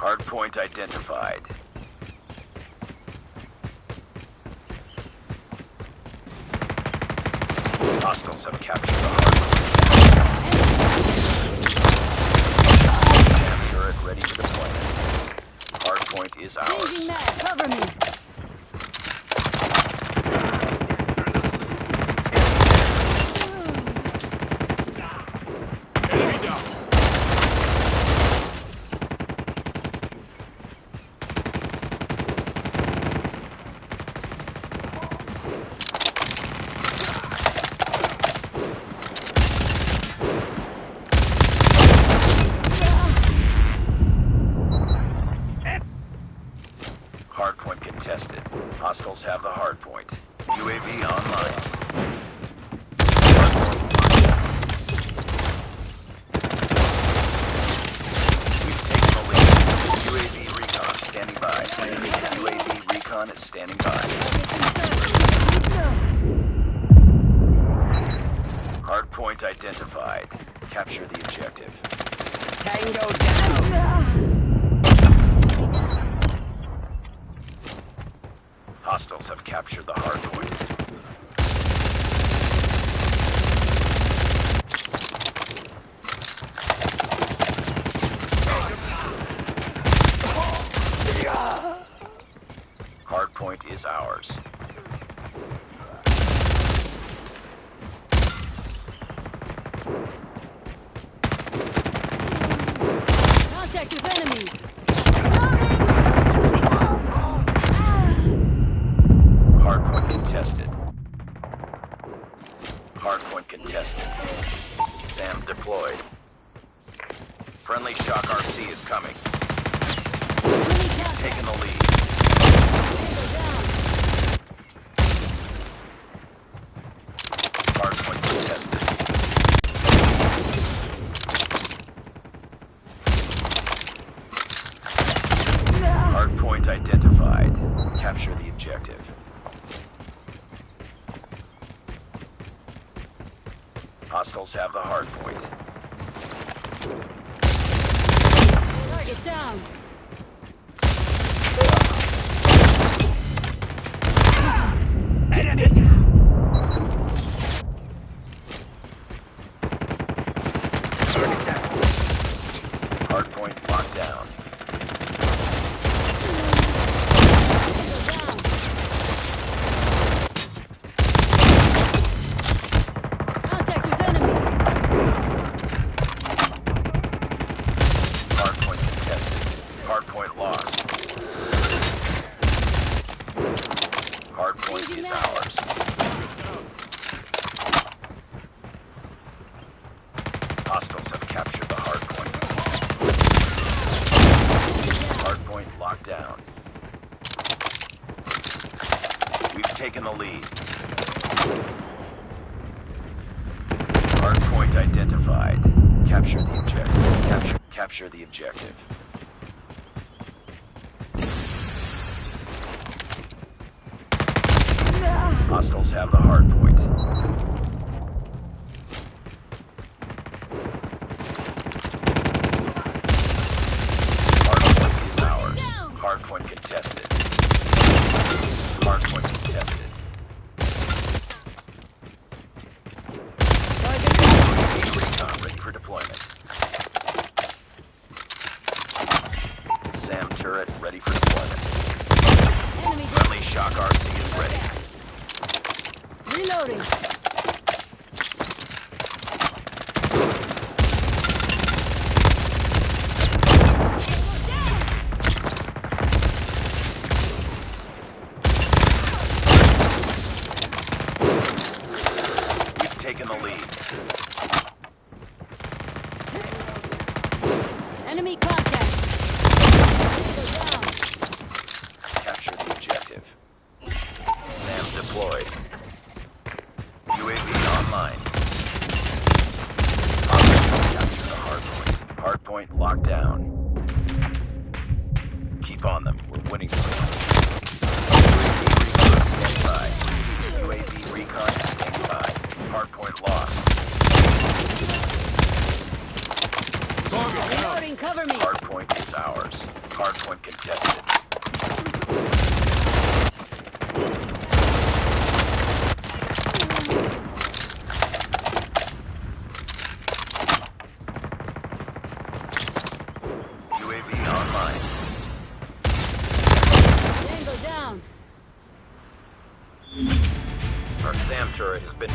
Hardpoint identified. Hostiles have captured the hardpoint. Cam turret ready for deployment. Hardpoint is ours. Changing mag, cover me. Enemy down. Hardpoint contested. Hostiles have the hardpoint. UAV online. We've taken the lead. UAV recon standing by. UAV recon is standing by. Hardpoint identified. Capture the objective. Tango down. Hostiles have captured the hardpoint. Hardpoint is ours. Contact with enemy. Hardpoint contested. Hardpoint contested. SAM deployed. Friendly Shock RC is coming. Enemy contact. Taking the lead. Hardpoint contested. Hardpoint identified. Capture the objective. Hostiles have the hardpoint. Target down. Enemy down. Hardpoint locked down. Contact with enemy. Hardpoint contested. Hardpoint lost. Hardpoint is ours. Hostiles have captured the hardpoint. Hardpoint locked down. We've taken the lead. Hardpoint identified. Capture the objective. Capture the objective. Hostiles have the hardpoint. Hardpoint is ours. Hardpoint contested. Hardpoint contested. Recon ready for deployment. SAM turret ready for deployment. Enemy Friendly Shock RC is ready. reloading. We've taken the lead. Enemy contact. Go down. Capture the objective. SAM deployed. UAV online. Capture the hardpoint. Hardpoint locked down. Keep on them. We're winning this one. UAV recon standing by. Hardpoint lost. Target down. Reloading, cover me. Hardpoint is ours. Hardpoint contested. UAV online. Tango down. Our SAM turret has been